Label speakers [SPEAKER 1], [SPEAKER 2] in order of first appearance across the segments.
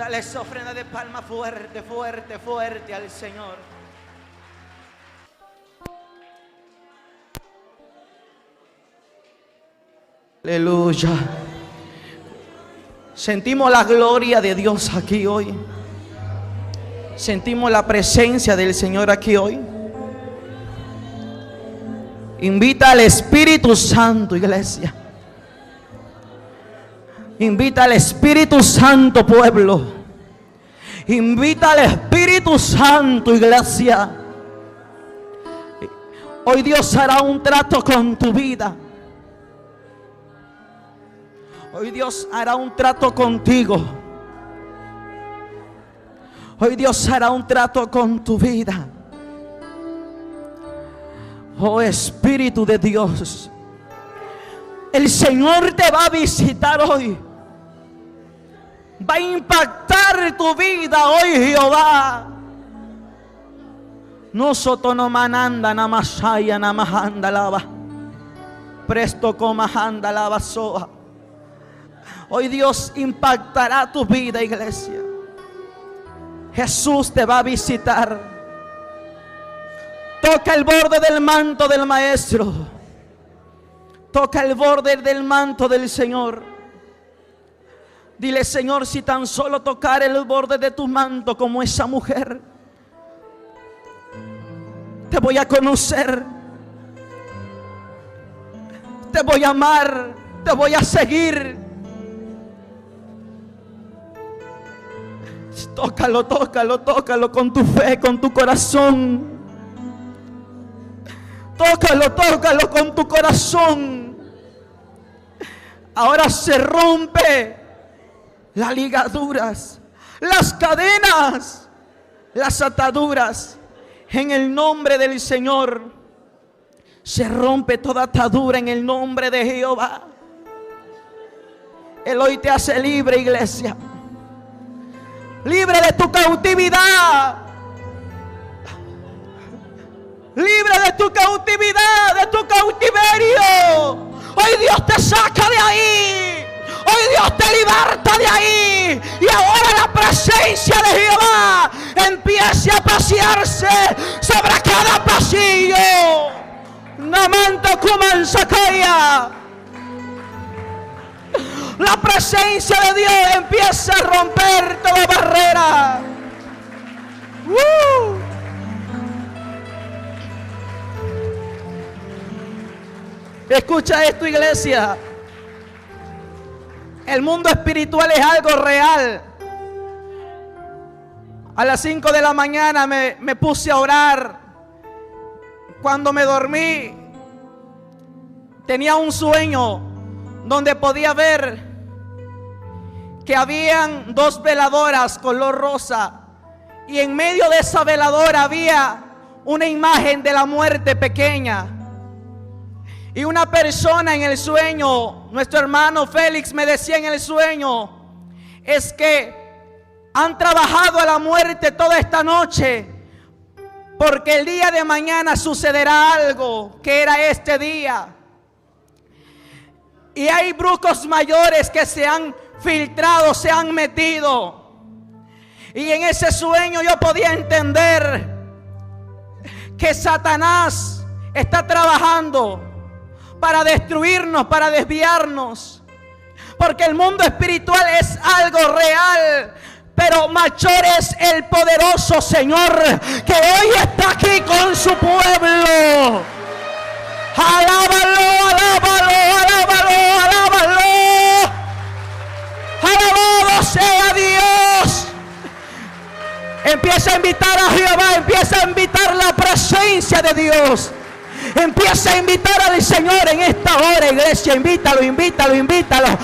[SPEAKER 1] Dale esa ofrenda de palma fuerte, fuerte, fuerte al Señor. Aleluya. Sentimos la gloria de Dios aquí hoy. Sentimos la presencia del Señor aquí hoy. Invita al Espíritu Santo, iglesia. Invita al Espíritu Santo, pueblo. Invita al Espíritu Santo, iglesia. Hoy Dios hará un trato con tu vida. Hoy Dios hará un trato contigo. Hoy Dios hará un trato con tu vida. Oh Espíritu de Dios, el Señor te va a visitar hoy. Va a impactar tu vida hoy, Jehová. No sotono mananda namasaya namahanda lava. Presto comahanda lava soa. Hoy Dios impactará tu vida, iglesia. Jesús te va a visitar. Toca el borde del manto del Maestro. Toca el borde del manto del Señor. Dile: Señor, si tan solo tocar el borde de tu manto como esa mujer, te voy a conocer, te voy a amar, te voy a seguir. Tócalo, tócalo, tócalo con tu fe, con tu corazón. Tócalo, tócalo con tu corazón. Ahora se rompe las ligaduras, las cadenas, las ataduras. En el nombre del Señor se rompe toda atadura en el nombre de Jehová. Él hoy te hace libre, iglesia. Libre de tu cautividad. Libre de tu cautividad, de tu cautiverio. Hoy Dios te saca de ahí. Hoy Dios te liberta de ahí. Y ahora la presencia de Jehová empiece a pasearse sobre cada pasillo. Namanta Kumansakaya. La presencia de Dios empieza a romper toda barrera. Escucha esto, iglesia. El mundo espiritual es algo real. A las 5 de la mañana me puse a orar. Cuando me dormí, tenía un sueño donde podía ver que habían 2 veladoras color rosa, y en medio de esa veladora había una imagen de la muerte pequeña. Y una persona en el sueño, nuestro hermano Félix, me decía en el sueño: es que han trabajado a la muerte toda esta noche, porque el día de mañana sucederá algo, que era este día. Y hay brujos mayores que se han filtrado, se han metido. Y en ese sueño yo podía entender que Satanás está trabajando para destruirnos, para desviarnos. Porque el mundo espiritual es algo real, pero mayor es el poderoso Señor que hoy está aquí con su pueblo. Alábalo, alábalo, alábalo, alábalo. Alabado sea Dios. Empieza a invitar a Jehová, empieza a invitar la presencia de Dios. Empieza a invitar al Señor en esta hora, iglesia. Invítalo, invítalo, invítalo.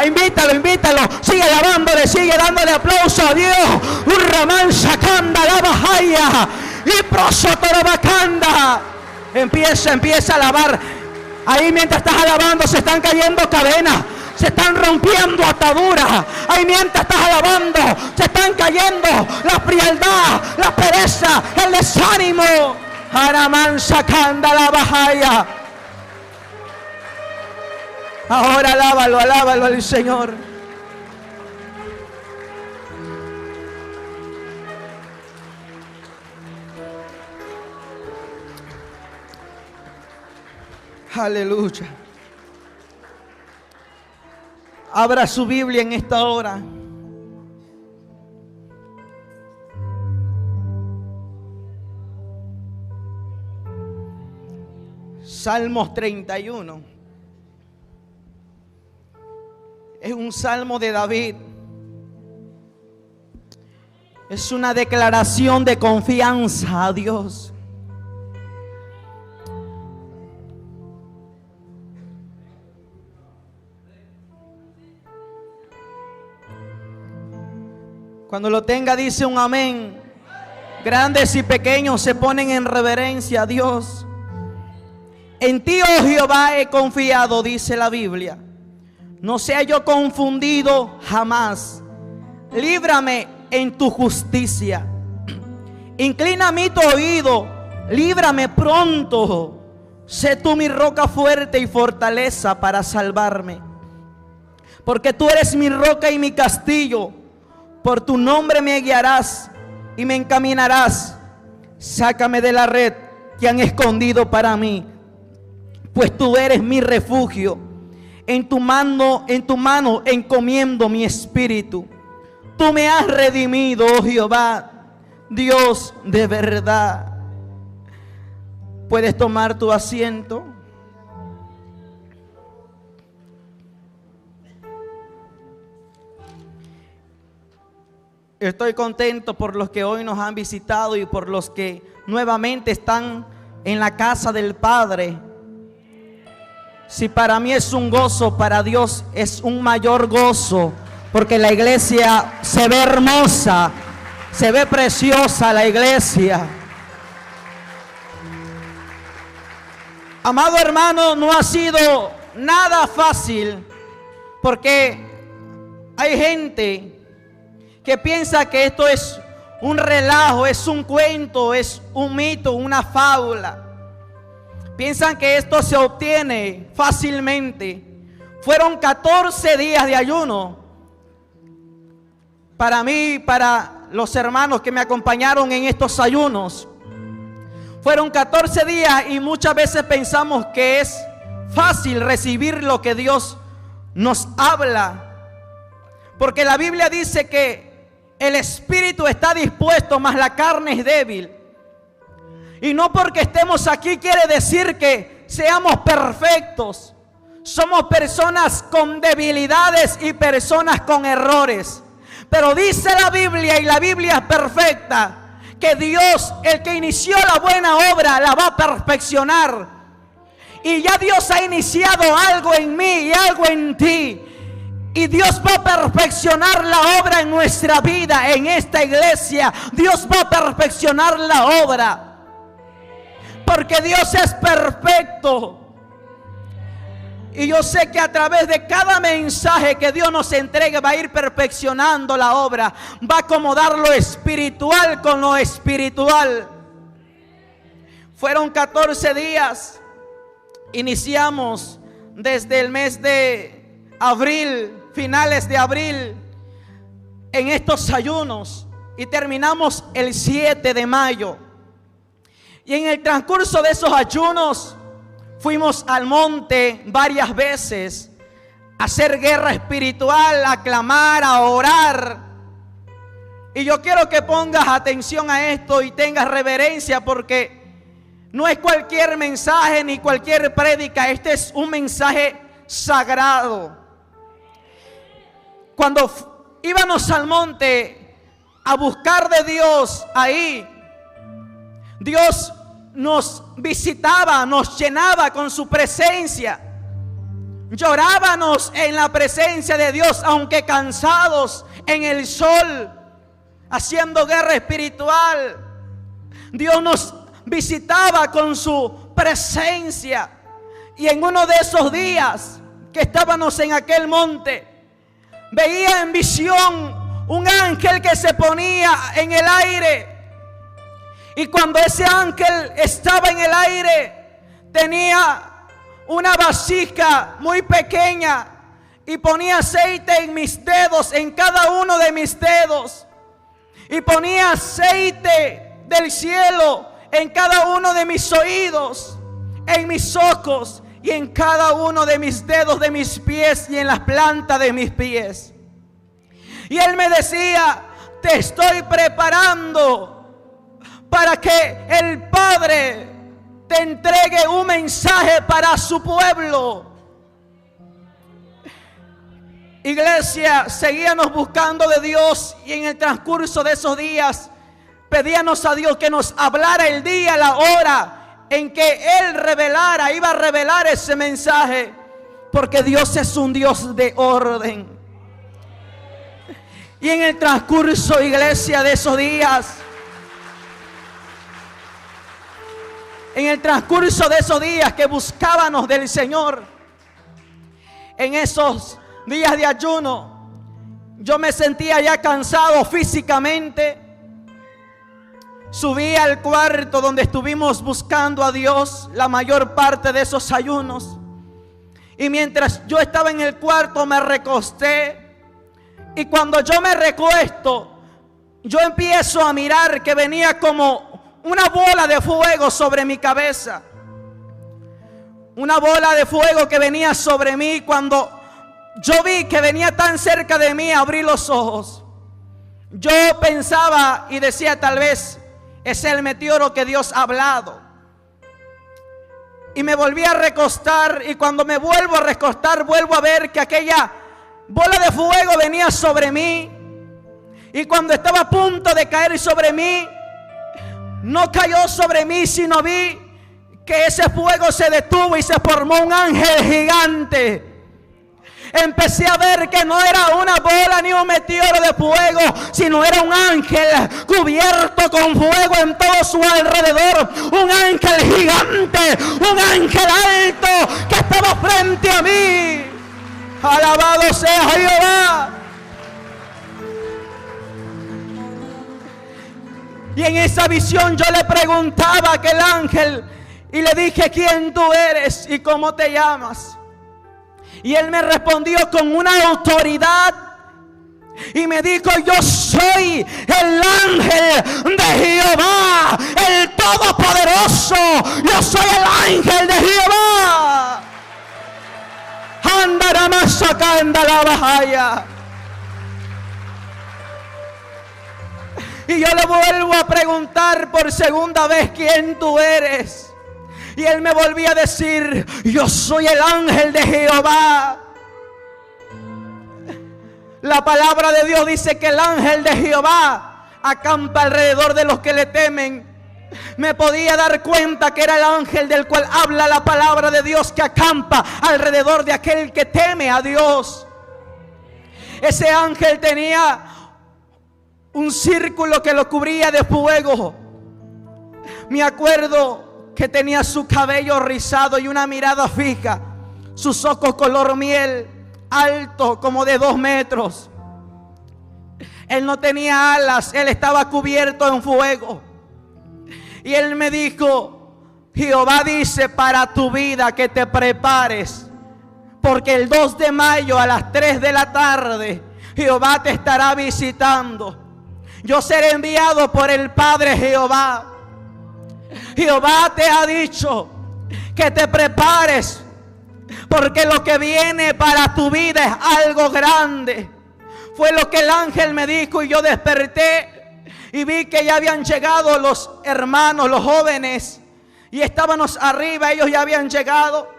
[SPEAKER 1] Invítalo, invítalo. Sigue alabándole, sigue dándole aplauso a Dios. Un ramán sacanda la bajaya. Y prosotorabacanda. Empieza a alabar. Ahí mientras estás alabando se están cayendo cadenas. Se están rompiendo ataduras. Ahí mientras estás alabando se están cayendo la frialdad, la pereza, el desánimo. Haraman sacanda la bajaya. Ahora alábalo, alábalo al Señor. Aleluya. Abra su Biblia en esta hora. Salmos 31. Es un salmo de David. Es una declaración de confianza a Dios. Cuando lo tenga, dice un amén. Grandes y pequeños se ponen en reverencia a Dios. En ti, oh Jehová, he confiado, dice la Biblia. No sea yo confundido jamás. Líbrame en tu justicia. Inclina a mí tu oído. Líbrame pronto. Sé tú mi roca fuerte y fortaleza para salvarme. Porque tú eres mi roca y mi castillo. Por tu nombre me guiarás y me encaminarás. Sácame de la red que han escondido para mí, pues tú eres mi refugio. En tu mano encomiendo mi espíritu. Tú me has redimido, oh Jehová, Dios de verdad. Puedes tomar tu asiento. Estoy contento por los que hoy nos han visitado y por los que nuevamente están en la casa del Padre. Si para mí es un gozo, para Dios es un mayor gozo, porque la iglesia se ve hermosa, se ve preciosa la iglesia. Amado hermano, no ha sido nada fácil, porque hay gente que piensa que esto es un relajo, es un cuento, es un mito, una fábula. Piensan que esto se obtiene fácilmente. Fueron 14 días de ayuno. Para mí, para los hermanos que me acompañaron en estos ayunos, fueron 14 días y muchas veces pensamos que es fácil recibir lo que Dios nos habla. Porque la Biblia dice que el espíritu está dispuesto, mas la carne es débil. Y no porque estemos aquí quiere decir que seamos perfectos. Somos personas con debilidades y personas con errores. Pero dice la Biblia, y la Biblia es perfecta, que Dios, el que inició la buena obra, la va a perfeccionar. Y ya Dios ha iniciado algo en mí y algo en ti. Y Dios va a perfeccionar la obra en nuestra vida, en esta iglesia. Dios va a perfeccionar la obra. Porque Dios es perfecto. Y yo sé que a través de cada mensaje que Dios nos entregue va a ir perfeccionando la obra. Va a acomodar lo espiritual con lo espiritual. Fueron 14 días. Iniciamos desde el mes de abril, finales de abril, en estos ayunos. Y terminamos el 7 de mayo. Y en el transcurso de esos ayunos fuimos al monte varias veces a hacer guerra espiritual, a clamar, a orar. Y yo quiero que pongas atención a esto y tengas reverencia, porque no es cualquier mensaje ni cualquier prédica. Este es un mensaje sagrado. Cuando íbamos al monte a buscar de Dios ahí, Dios nos visitaba, nos llenaba con su presencia. Llorábamos en la presencia de Dios, aunque cansados en el sol, haciendo guerra espiritual. Dios nos visitaba con su presencia. Y en uno de esos días que estábamos en aquel monte, veía en visión un ángel que se ponía en el aire. Y cuando ese ángel estaba en el aire, tenía una vasija muy pequeña y ponía aceite en mis dedos, en cada uno de mis dedos. Y ponía aceite del cielo en cada uno de mis oídos, en mis ojos y en cada uno de mis dedos de mis pies y en las plantas de mis pies. Y Él me decía: te estoy preparando para que el Padre te entregue un mensaje para su pueblo. Iglesia, seguíamos buscando de Dios, y en el transcurso de esos días pedíamos a Dios que nos hablara el día, la hora en que Él iba a revelar ese mensaje, porque Dios es un Dios de orden. Y en el transcurso, iglesia, de esos días, que buscábamos del Señor, en esos días de ayuno, yo me sentía ya cansado físicamente. Subí al cuarto donde estuvimos buscando a Dios la mayor parte de esos ayunos. Y mientras yo estaba en el cuarto me recosté. Y cuando yo me recuesto, yo empiezo a mirar que venía como una bola de fuego sobre mi cabeza. Una bola de fuego que venía sobre mí. Cuando yo vi que venía tan cerca de mí, abrí los ojos. Yo pensaba y decía: tal vez es el meteoro que Dios ha hablado. Y me volví a recostar, y cuando me vuelvo a recostar, vuelvo a ver que aquella bola de fuego venía sobre mí. Y cuando estaba a punto de caer sobre mí, no cayó sobre mí, sino vi que ese fuego se detuvo y se formó un ángel gigante. Empecé a ver que no era una bola ni un meteoro de fuego, sino era un ángel cubierto con fuego en todo su alrededor. Un ángel gigante, un ángel alto que estaba frente a mí. Alabado sea Jehová. Y en esa visión yo le preguntaba a aquel ángel y le dije: ¿quién tú eres y cómo te llamas? Y él me respondió con una autoridad y me dijo: yo soy el ángel de Jehová, el Todopoderoso. Yo soy el ángel de Jehová. Y yo le vuelvo a preguntar por segunda vez: ¿quién tú eres? Y él me volvía a decir: yo soy el ángel de Jehová. La palabra de Dios dice que el ángel de Jehová acampa alrededor de los que le temen. Me podía dar cuenta que era el ángel del cual habla la palabra de Dios, que acampa alrededor de aquel que teme a Dios. Ese ángel tenía un círculo que lo cubría de fuego. Me acuerdo que tenía su cabello rizado y una mirada fija, sus ojos color miel, alto como de 2 metros. Él no tenía alas, él estaba cubierto en fuego. Y él me dijo: Jehová dice para tu vida que te prepares, porque el 2 de mayo a las 3 de la tarde Jehová te estará visitando. Yo seré enviado por el Padre Jehová. Jehová te ha dicho que te prepares, porque lo que viene para tu vida es algo grande. Fue lo que el ángel me dijo, y yo desperté y vi que ya habían llegado los hermanos, los jóvenes, y estábamos arriba. Ellos ya habían llegado,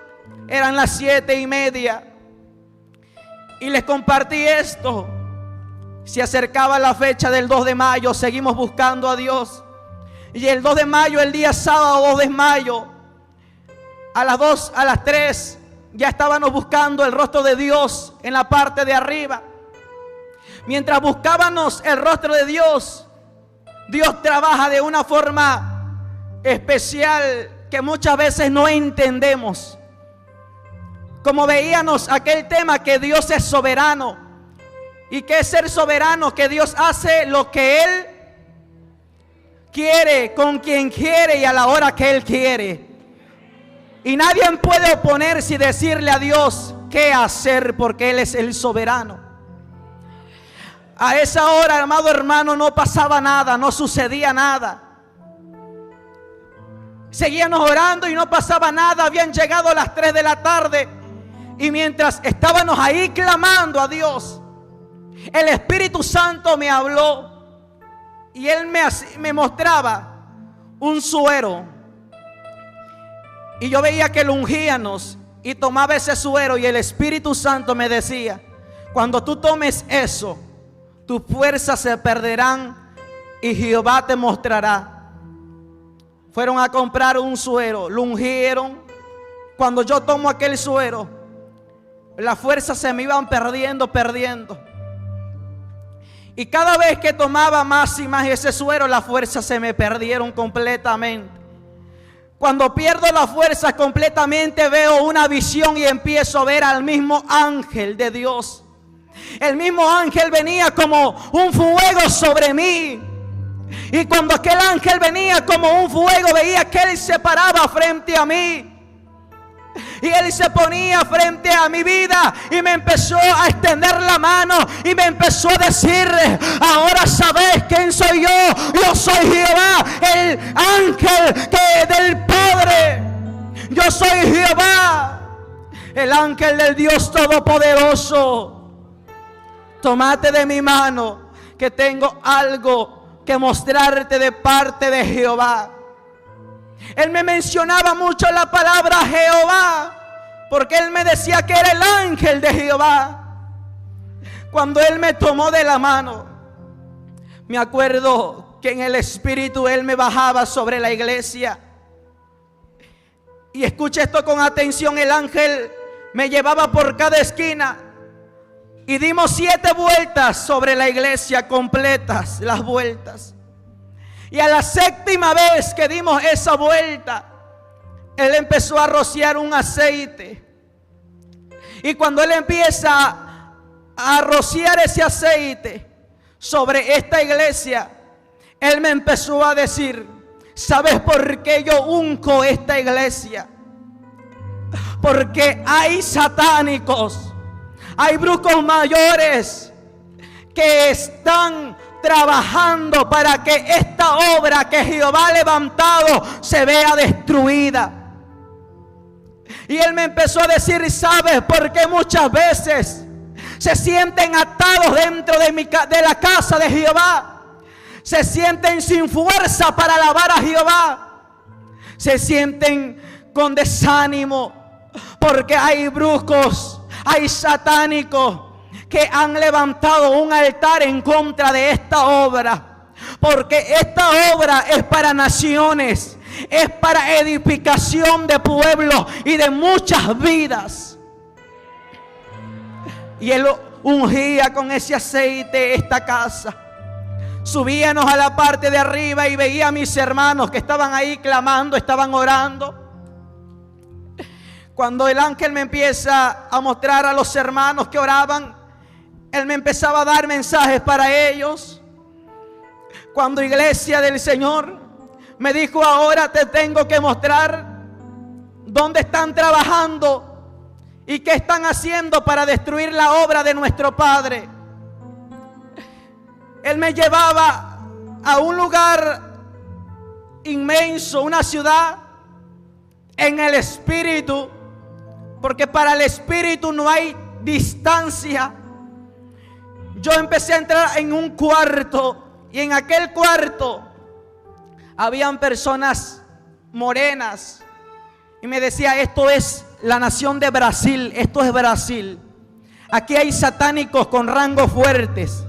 [SPEAKER 1] eran las 7:30, y les compartí esto. Se acercaba la fecha del 2 de mayo, seguimos buscando a Dios. Y el 2 de mayo, el día sábado 2 de mayo, a las 3, ya estábamos buscando el rostro de Dios en la parte de arriba. Mientras buscábamos el rostro de Dios, Dios trabaja de una forma especial que muchas veces no entendemos. Como veíamos aquel tema, que Dios es soberano. ¿Y qué es ser soberano? Que Dios hace lo que Él quiere, con quien quiere y a la hora que Él quiere. Y nadie puede oponerse y decirle a Dios qué hacer, porque Él es el soberano. A esa hora, amado hermano, no pasaba nada, no sucedía nada. Seguíamos orando y no pasaba nada. Habían llegado las 3 de la tarde. Y mientras estábamos ahí clamando a Dios, el Espíritu Santo me habló. Y Él me mostraba un suero. Y yo veía que lo ungíamos y tomaba ese suero. Y el Espíritu Santo me decía: cuando tú tomes eso, tus fuerzas se perderán y Jehová te mostrará. Fueron a comprar un suero, lo ungieron. Cuando yo tomo aquel suero, las fuerzas se me iban perdiendo. Y cada vez que tomaba más y más ese suero, las fuerzas se me perdieron completamente. Cuando pierdo las fuerzas completamente, veo una visión y empiezo a ver al mismo ángel de Dios. El mismo ángel venía como un fuego sobre mí. Y cuando aquel ángel venía como un fuego, veía que él se paraba frente a mí. Y él se ponía frente a mi vida y me empezó a extender la mano y me empezó a decir: ahora sabes quién soy yo. Yo soy Jehová, el ángel del Padre. Yo soy Jehová, el ángel del Dios Todopoderoso. Tómate de mi mano, que tengo algo que mostrarte de parte de Jehová. Él me mencionaba mucho la palabra Jehová, porque él me decía que era el ángel de Jehová. Cuando él me tomó de la mano, me acuerdo que en el Espíritu él me bajaba sobre la iglesia. Y escucha esto con atención: el ángel me llevaba por cada esquina y dimos 7 vueltas sobre la iglesia, completas las vueltas. Y a la 7ª vez que dimos esa vuelta, él empezó a rociar un aceite. Y cuando él empieza a rociar ese aceite sobre esta iglesia, él me empezó a decir: ¿sabes por qué yo unco esta iglesia? Porque hay satánicos, hay brujos mayores que están trabajando para que esta obra que Jehová ha levantado se vea destruida. Y él me empezó a decir: ¿sabes por qué muchas veces se sienten atados dentro de la casa de Jehová? Se sienten sin fuerza para alabar a Jehová. Se sienten con desánimo porque hay brujos, hay satánicos que han levantado un altar en contra de esta obra. Porque esta obra es para naciones, es para edificación de pueblos y de muchas vidas. Y él ungía con ese aceite esta casa. Subíamos a la parte de arriba y veía a mis hermanos que estaban ahí clamando, estaban orando. Cuando el ángel me empieza a mostrar a los hermanos que oraban, él me empezaba a dar mensajes para ellos. Cuando iglesia del Señor me dijo: ahora te tengo que mostrar dónde están trabajando y qué están haciendo para destruir la obra de nuestro Padre. Él me llevaba a un lugar inmenso, una ciudad en el Espíritu, porque para el Espíritu no hay distancia. Yo empecé a entrar en un cuarto y en aquel cuarto habían personas morenas y me decía: esto es la nación de Brasil, esto es Brasil. Aquí hay satánicos con rangos fuertes,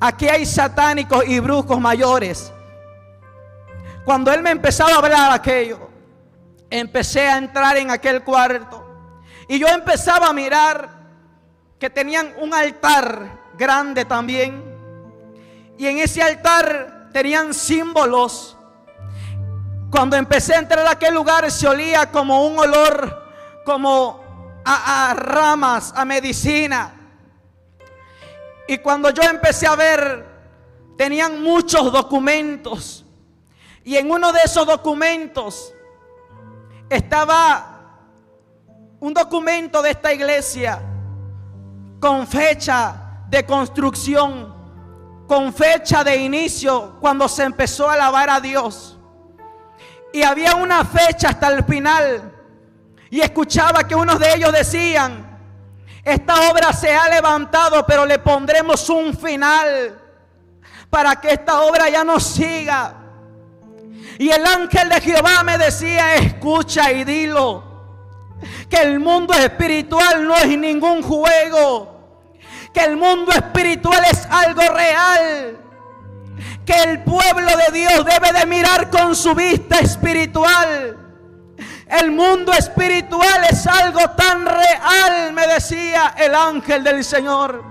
[SPEAKER 1] aquí hay satánicos y brujos mayores. Cuando él me empezaba a hablar aquello, empecé a entrar en aquel cuarto y yo empezaba a mirar que tenían un altar grande también, y en ese altar tenían símbolos. Cuando empecé a entrar a aquel lugar, se olía como un olor, como a ramas, a medicina. Y cuando yo empecé a ver, tenían muchos documentos, y en uno de esos documentos estaba un documento de esta iglesia con fecha de construcción, con fecha de inicio, cuando se empezó a alabar a Dios. Y había una fecha hasta el final. Y escuchaba que unos de ellos decían: esta obra se ha levantado, pero le pondremos un final para que esta obra ya no siga. Y el ángel de Jehová me decía: escucha y dilo, que el mundo espiritual no es ningún juego, que el mundo espiritual es algo real, que el pueblo de Dios debe de mirar con su vista espiritual. El mundo espiritual es algo tan real, me decía el ángel del Señor.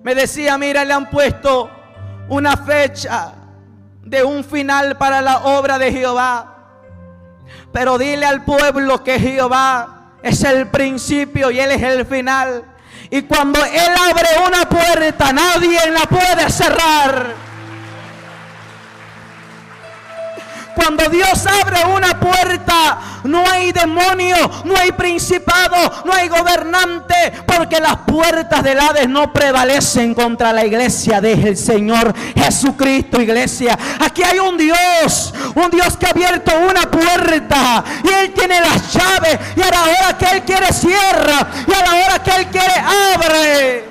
[SPEAKER 1] Me decía: mira, le han puesto una fecha de un final para la obra de Jehová, pero dile al pueblo que Jehová es el principio y Él es el final. Y cuando Él abre una puerta, nadie la puede cerrar. Cuando Dios abre una puerta, no hay demonio, no hay principado, no hay gobernante, porque las puertas del Hades no prevalecen contra la iglesia del Señor Jesucristo, iglesia. Aquí hay un Dios que ha abierto una puerta y Él tiene las llaves, y a la hora que Él quiere cierra, y a la hora que Él quiere abre.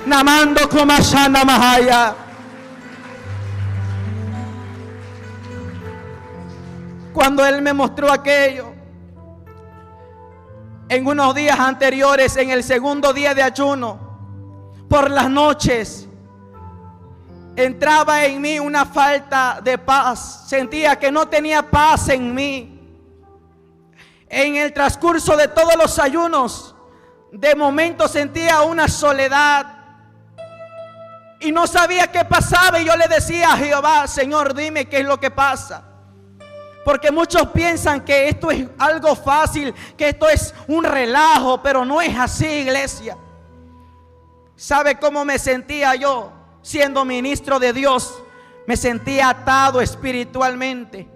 [SPEAKER 1] Namando Komashana Mahaya. Cuando Él me mostró aquello, en unos días anteriores, en el segundo día de ayuno, por las noches, entraba en mí una falta de paz. Sentía que no tenía paz en mí. En el transcurso de todos los ayunos, de momento sentía una soledad y no sabía qué pasaba. Y yo le decía a Jehová: Señor, dime qué es lo que pasa. Porque muchos piensan que esto es algo fácil, que esto es un relajo, pero no es así, iglesia. ¿Sabe cómo me sentía yo siendo ministro de Dios? Me sentía atado espiritualmente,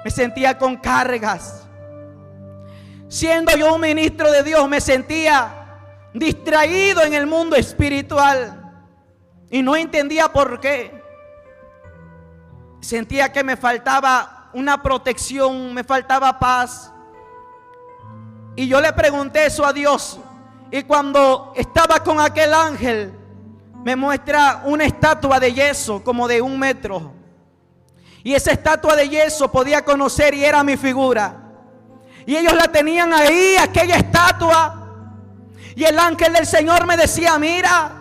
[SPEAKER 1] me sentía con cargas. Siendo yo un ministro de Dios, me sentía distraído en el mundo espiritual y no entendía por qué. Sentía que me faltaba una protección, me faltaba paz. Y yo le pregunté eso a Dios. Y cuando estaba con aquel ángel, me muestra una estatua de yeso como de 1 metro. Y esa estatua de yeso podía conocer y era mi figura. Y ellos la tenían ahí, aquella estatua. Y el ángel del Señor me decía: mira,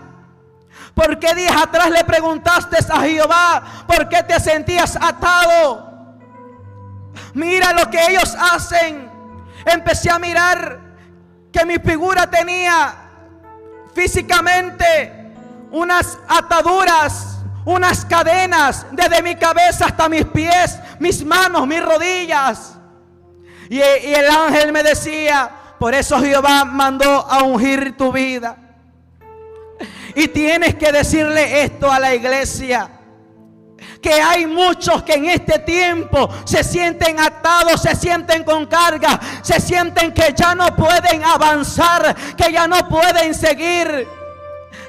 [SPEAKER 1] ¿por qué días atrás le preguntaste a Jehová por qué te sentías atado? Mira lo que ellos hacen. Empecé a mirar que mi figura tenía físicamente unas ataduras, unas cadenas desde mi cabeza hasta mis pies, mis manos, mis rodillas. Y el ángel me decía: por eso Jehová mandó a ungir tu vida. Y tienes que decirle esto a la iglesia: que hay muchos que en este tiempo se sienten atados, se sienten con carga, se sienten que ya no pueden avanzar, que ya no pueden seguir.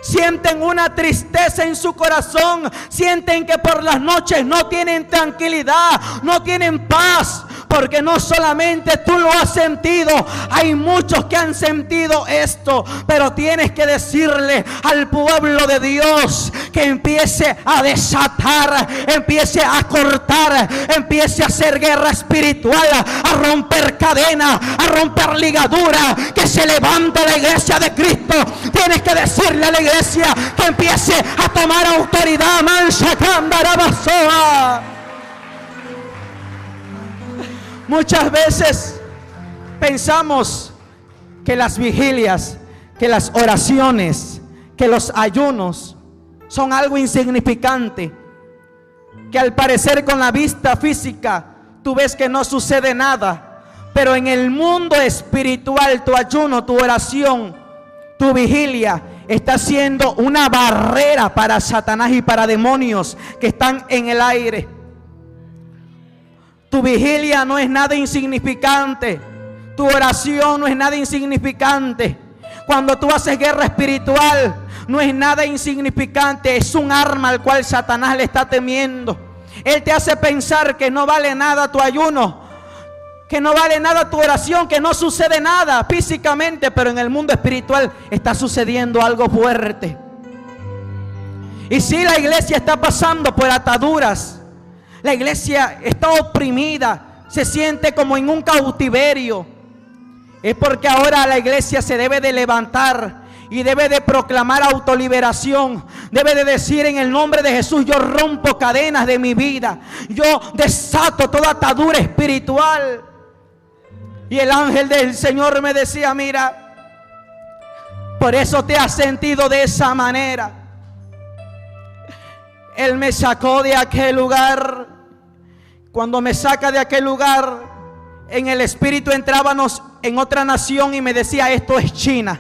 [SPEAKER 1] Sienten una tristeza en su corazón, sienten que por las noches no tienen tranquilidad, no tienen paz. Porque no solamente tú lo has sentido, hay muchos que han sentido esto. Pero tienes que decirle al pueblo de Dios que empiece a desatar, empiece a cortar, empiece a hacer guerra espiritual, a romper cadenas, a romper ligaduras, que se levante la iglesia de Cristo. Tienes que decirle a la iglesia que empiece a tomar autoridad. Muchas veces pensamos que las vigilias, que las oraciones, que los ayunos son algo insignificante, que al parecer con la vista física tú ves que no sucede nada, pero en el mundo espiritual tu ayuno, tu oración, tu vigilia está siendo una barrera para Satanás y para demonios que están en el aire. Tu vigilia no es nada insignificante. Tu oración no es nada insignificante. Cuando tú haces guerra espiritual, no es nada insignificante. Es un arma al cual Satanás le está temiendo. Él te hace pensar que no vale nada tu ayuno, que no vale nada tu oración, que no sucede nada físicamente, pero en el mundo espiritual está sucediendo algo fuerte. Y si la iglesia está pasando por ataduras, la iglesia está oprimida, se siente como en un cautiverio, es porque ahora la iglesia se debe de levantar y debe de proclamar autoliberación. Debe de decir: en el nombre de Jesús yo rompo cadenas de mi vida, yo desato toda atadura espiritual. Y el ángel del Señor me decía: mira, por eso te has sentido de esa manera. Él me sacó de aquel lugar. Cuando me saca de aquel lugar, en el espíritu entrábamos en otra nación y me decía: esto es China.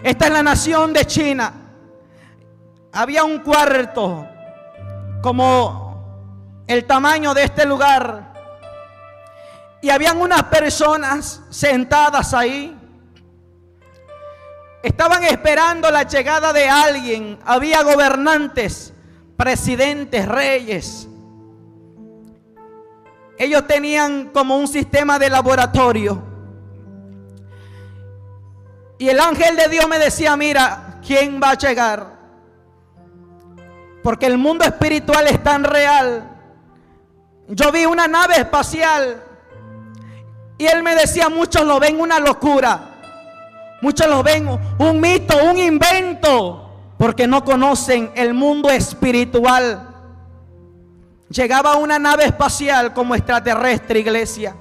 [SPEAKER 1] Esta es la nación de China. Había un cuarto como el tamaño de este lugar. Y habían unas personas sentadas ahí. Estaban esperando la llegada de alguien. Había gobernantes, presidentes, reyes. Ellos tenían como un sistema de laboratorio. Y el ángel de Dios me decía: mira, ¿quién va a llegar? Porque el mundo espiritual es tan real. Yo vi una nave espacial. Y él me decía: muchos lo ven una locura, muchos lo ven un mito, un invento, porque no conocen el mundo espiritual. Llegaba una nave espacial como extraterrestre, iglesia.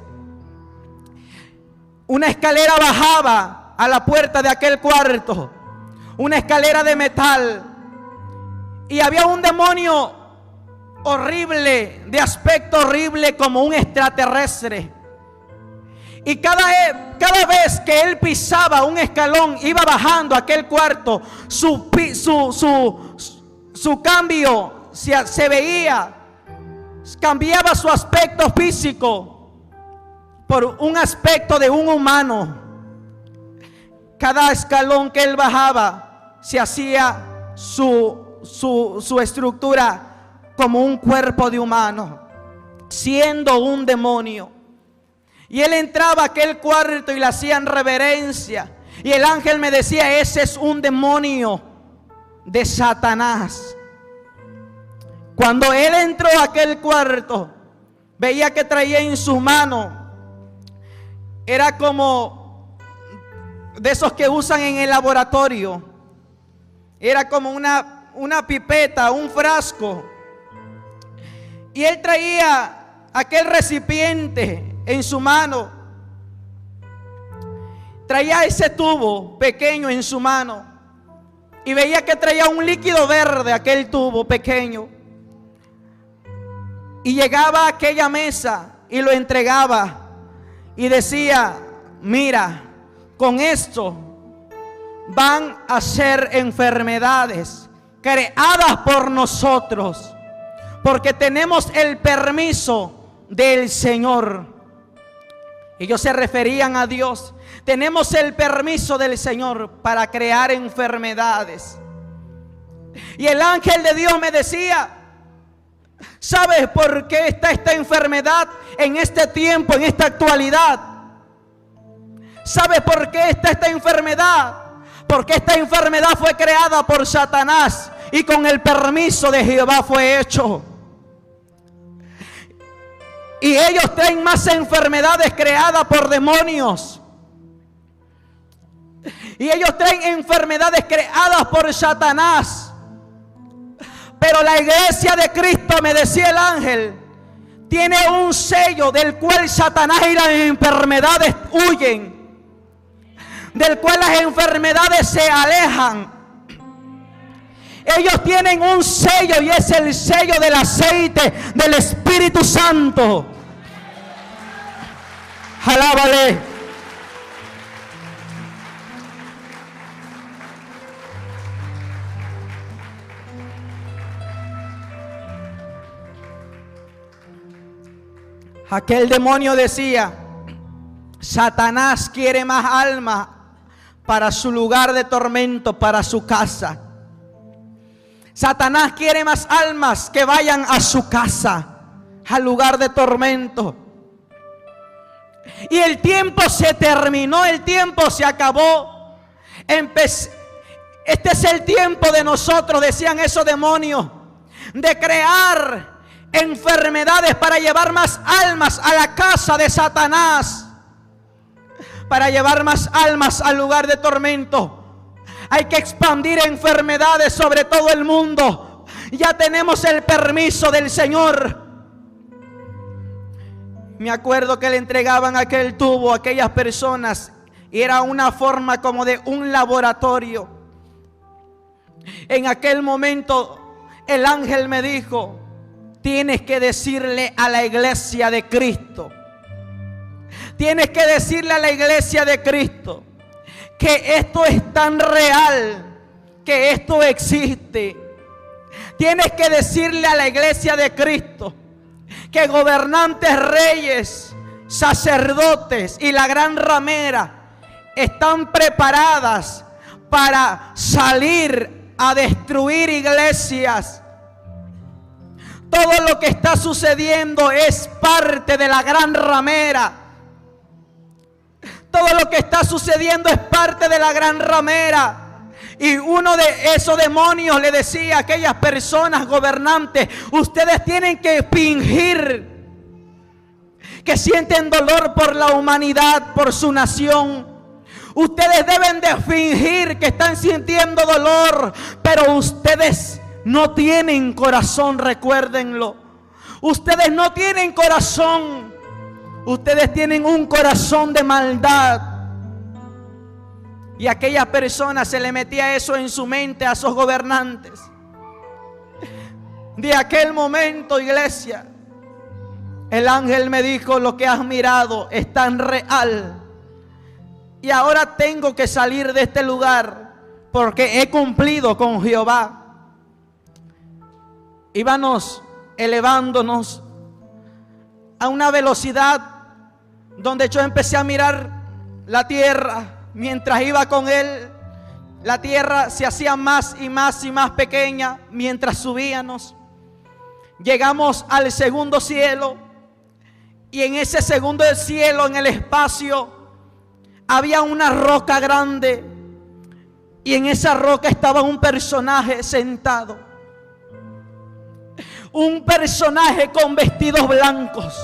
[SPEAKER 1] Una escalera bajaba a la puerta de aquel cuarto, una escalera de metal, y había un demonio horrible, de aspecto horrible, como un extraterrestre. Y cada vez que él pisaba un escalón, iba bajando a aquel cuarto, su cambio se veía, cambiaba su aspecto físico por un aspecto de un humano. Cada escalón que él bajaba, se hacía su estructura como un cuerpo de humano, siendo un demonio. Y él entraba a aquel cuarto y le hacían reverencia. Y el ángel me decía: ese es un demonio de Satanás. Cuando él entró a aquel cuarto, veía que traía en su mano, era como de esos que usan en el laboratorio. Era como una pipeta, un frasco. Y él traía aquel recipiente en su mano. Traía ese tubo pequeño en su mano. Y veía que traía un líquido verde, aquel tubo pequeño. Y llegaba a aquella mesa y lo entregaba. Y decía: mira, con esto van a ser enfermedades creadas por nosotros, porque tenemos el permiso del Señor. Ellos se referían a Dios. Tenemos el permiso del Señor para crear enfermedades. Y el ángel de Dios me decía: ¿sabes por qué está esta enfermedad en este tiempo, en esta actualidad? ¿Sabes por qué está esta enfermedad? Porque esta enfermedad fue creada por Satanás y con el permiso de Jehová fue hecho. Y ellos traen más enfermedades creadas por demonios. Y ellos traen enfermedades creadas por Satanás. Pero la iglesia de Cristo, me decía el ángel, tiene un sello del cual Satanás y las enfermedades huyen, del cual las enfermedades se alejan. Ellos tienen un sello y es el sello del aceite del Espíritu Santo. Alábale. Aquel demonio decía: Satanás quiere más almas para su lugar de tormento, para su casa. Satanás quiere más almas que vayan a su casa, al lugar de tormento. Y el tiempo se terminó, el tiempo se acabó. Este es el tiempo de nosotros, decían esos demonios, de crear enfermedades para llevar más almas a la casa de Satanás, para llevar más almas al lugar de tormento. Hay que expandir enfermedades sobre todo el mundo. Ya tenemos el permiso del Señor. Me acuerdo que le entregaban aquel tubo a aquellas personas y era una forma como de un laboratorio. En aquel momento el ángel me dijo: tienes que decirle a la iglesia de Cristo, tienes que decirle a la iglesia de Cristo que esto es tan real, que esto existe. Tienes que decirle a la iglesia de Cristo que gobernantes, reyes, sacerdotes y la gran ramera están preparadas para salir a destruir iglesias. Todo lo que está sucediendo es parte de la gran ramera. Todo lo que está sucediendo es parte de la gran ramera. Y uno de esos demonios le decía a aquellas personas gobernantes: ustedes tienen que fingir que sienten dolor por la humanidad, por su nación. Ustedes deben de fingir que están sintiendo dolor, pero ustedes no tienen corazón, recuérdenlo. Ustedes no tienen corazón. Ustedes tienen un corazón de maldad. Y a aquellas personas se le metía eso en su mente, a esos gobernantes. De aquel momento, iglesia, el ángel me dijo: lo que has mirado es tan real. Y ahora tengo que salir de este lugar porque he cumplido con Jehová. Íbamos elevándonos a una velocidad donde yo empecé a mirar la tierra. Mientras iba con él, la tierra se hacía más y más y más pequeña mientras subíamos. Llegamos al segundo cielo, y en ese segundo cielo, en el espacio, había una roca grande, y en esa roca estaba un personaje sentado. Un personaje con vestidos blancos.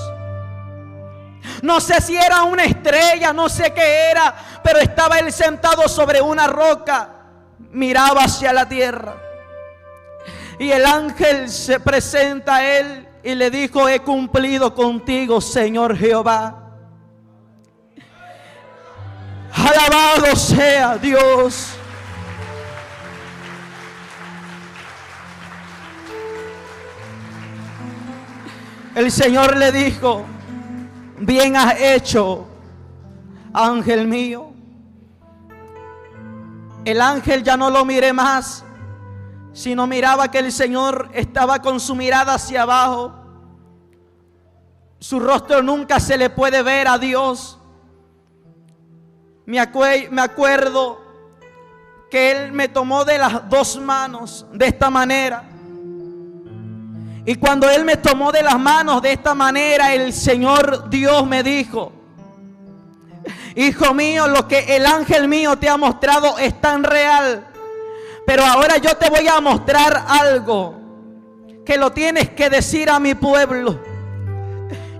[SPEAKER 1] No sé si era una estrella, no sé qué era, pero estaba él sentado sobre una roca, miraba hacia la tierra. Y el ángel se presenta a él y le dijo: he cumplido contigo, Señor Jehová. Alabado sea Dios. El Señor le dijo: bien has hecho, ángel mío. El ángel ya no lo miré más, sino miraba que el Señor estaba con su mirada hacia abajo. Su rostro nunca se le puede ver a Dios. Me acuerdo que Él me tomó de las dos manos de esta manera. Y cuando Él me tomó de las manos de esta manera, el Señor Dios me dijo: hijo mío, lo que el ángel mío te ha mostrado es tan real, pero ahora yo te voy a mostrar algo que lo tienes que decir a mi pueblo.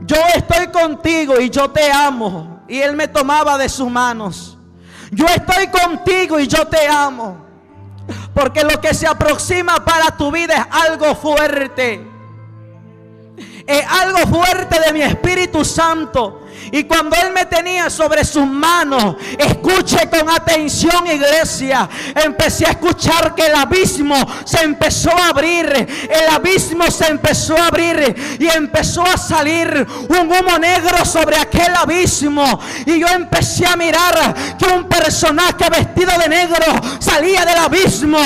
[SPEAKER 1] Yo estoy contigo y yo te amo. Y Él me tomaba de sus manos. Yo estoy contigo y yo te amo, porque lo que se aproxima para tu vida es algo fuerte. Es algo fuerte de mi Espíritu Santo. Y cuando Él me tenía sobre sus manos, escuche con atención, iglesia, empecé a escuchar que el abismo se empezó a abrir. El abismo se empezó a abrir y empezó a salir un humo negro sobre aquel abismo. Y yo empecé a mirar que un personaje vestido de negro salía del abismo.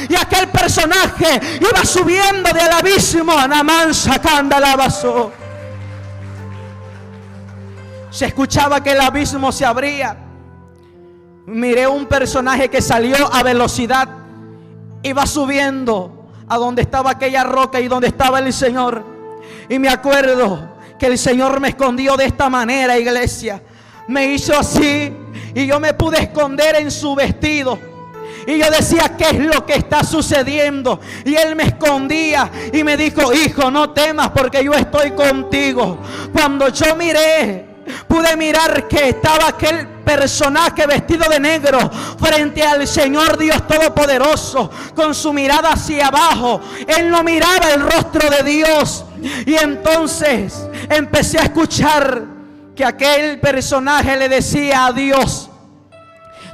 [SPEAKER 1] Y aquel personaje iba subiendo del abismo. Se escuchaba que el abismo se abría. miré un personaje que salió a velocidad, iba subiendo a donde estaba aquella roca y donde estaba el Señor. Y me acuerdo que el Señor me escondió de esta manera, iglesia. Me hizo así y yo me pude esconder en su vestido. Y yo decía, ¿qué es lo que está sucediendo? Y Él me escondía y me dijo, hijo, no temas porque yo estoy contigo. Cuando yo miré, pude mirar que estaba aquel personaje vestido de negro frente al Señor Dios Todopoderoso, con su mirada hacia abajo. Él no miraba el rostro de Dios. Y entonces empecé a escuchar que aquel personaje le decía a Dios,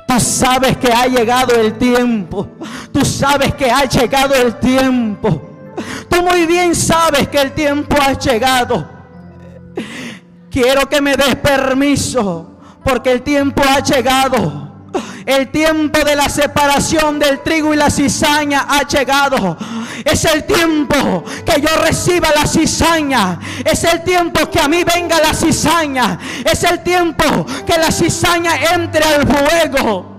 [SPEAKER 1] tú sabes que ha llegado el tiempo. Tú sabes que ha llegado el tiempo. Tú muy bien sabes que el tiempo ha llegado. Quiero que me des permiso, porque el tiempo ha llegado. El tiempo de la separación del trigo y la cizaña ha llegado. Es el tiempo que yo reciba la cizaña. Es el tiempo que a mí venga la cizaña. Es el tiempo que la cizaña entre al fuego.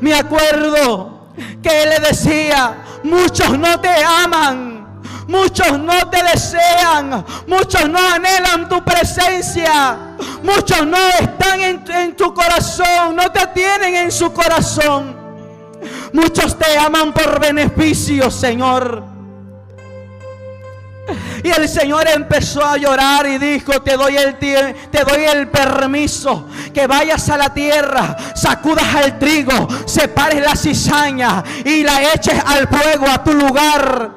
[SPEAKER 1] Me acuerdo que Él le decía, muchos no te aman, muchos no te desean, muchos no anhelan tu presencia, muchos no están en tu corazón, no te tienen en su corazón. Muchos te aman por beneficio, Señor. Y el Señor empezó a llorar y dijo, te doy el permiso que vayas a la tierra, sacudas al trigo, separes la cizaña y la eches al fuego a tu lugar.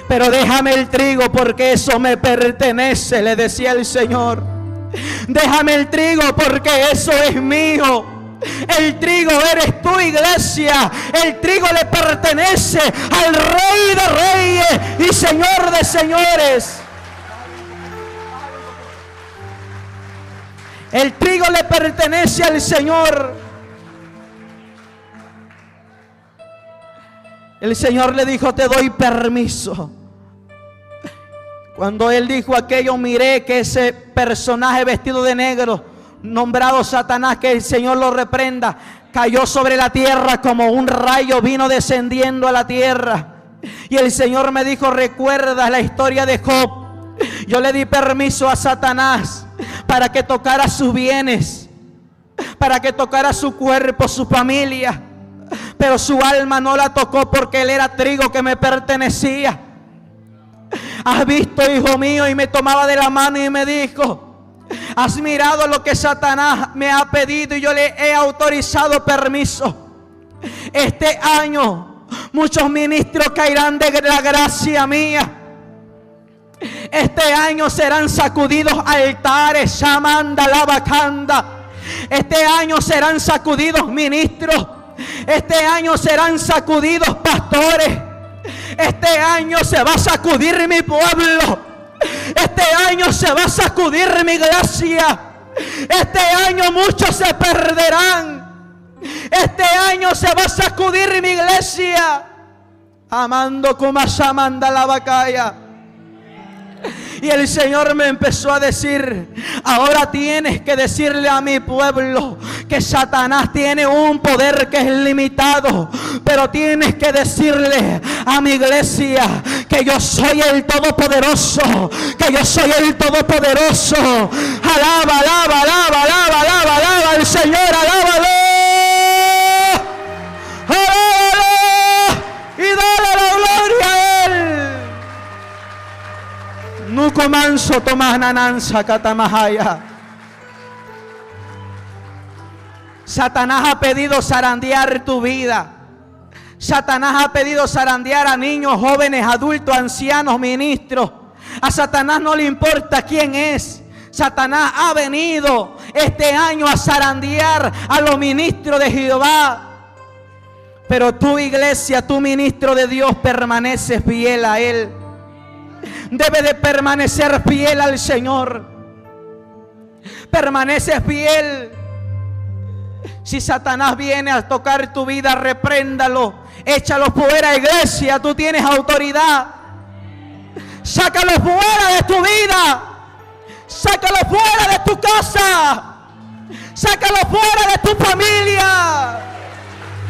[SPEAKER 1] Pero déjame el trigo porque eso me pertenece, le decía el Señor. Déjame el trigo porque eso es mío. El trigo eres tú, iglesia. El trigo le pertenece al Rey de Reyes y Señor de Señores. El trigo le pertenece al Señor. El Señor le dijo, te doy permiso. Cuando Él dijo aquello, miré que ese personaje vestido de negro, nombrado Satanás, que el Señor lo reprenda, cayó sobre la tierra como un rayo, vino descendiendo a la tierra. Y el Señor me dijo, ¿recuerdas la historia de Job? Yo le di permiso a Satanás para que tocara sus bienes, para que tocara su cuerpo, su familia, pero su alma no la tocó porque él era trigo que me pertenecía. ¿Has visto, hijo mío? Y me tomaba de la mano y me dijo, ¿has mirado lo que Satanás me ha pedido? Y yo le he autorizado permiso. Este año muchos ministros caerán de la gracia mía. Este año serán sacudidos altares, Shamanda Lavacanda. Este año serán sacudidos ministros. Este año serán sacudidos pastores. Este año se va a sacudir mi pueblo. Este año se va a sacudir mi iglesia. Este año muchos se perderán. Este año se va a sacudir mi iglesia. Amando como Shamanda Lavacaya. Y el Señor me empezó a decir, ahora tienes que decirle a mi pueblo que Satanás tiene un poder que es limitado, pero tienes que decirle a mi iglesia que yo soy el Todopoderoso, que yo soy el Todopoderoso. Alaba, alaba, alaba, alaba, alaba, alaba al Señor, alábalo. Alábalo y dale la gloria a Él. Nuco manso Tomás Nananza Catamahaya. Satanás ha pedido zarandear tu vida. Satanás ha pedido zarandear a niños, jóvenes, adultos, ancianos, ministros. A Satanás no le importa quién es. Satanás ha venido este año a zarandear a los ministros de Jehová. Pero tú, iglesia, tú ministro de Dios, permaneces fiel a Él. Debe de permanecer fiel al Señor. Permanece fiel. Si Satanás viene a tocar tu vida, repréndalo. Échalo fuera, iglesia. Tú tienes autoridad. Sácalo fuera de tu vida. Sácalo fuera de tu casa. sácalo fuera de tu familia.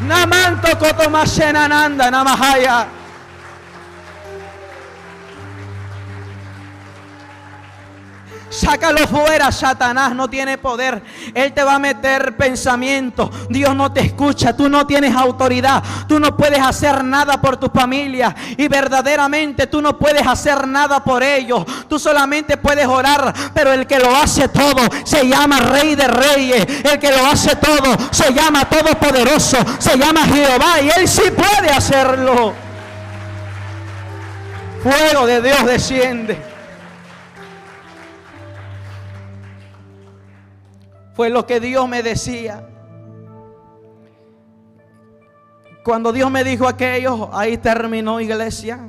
[SPEAKER 1] Namanto kotomashenananda namahaya. Sácalo fuera, Satanás no tiene poder. Él te va a meter pensamientos. Dios no te escucha, tú no tienes autoridad. Tú no puedes hacer nada por tu familia. Y verdaderamente tú no puedes hacer nada por ellos. Tú solamente puedes orar. Pero el que lo hace todo se llama Rey de Reyes. El que lo hace todo se llama Todopoderoso. Se llama Jehová, y Él sí puede hacerlo. Fuego de Dios desciende. Fue lo que Dios me decía. Cuando Dios me dijo aquello, ahí terminó, iglesia.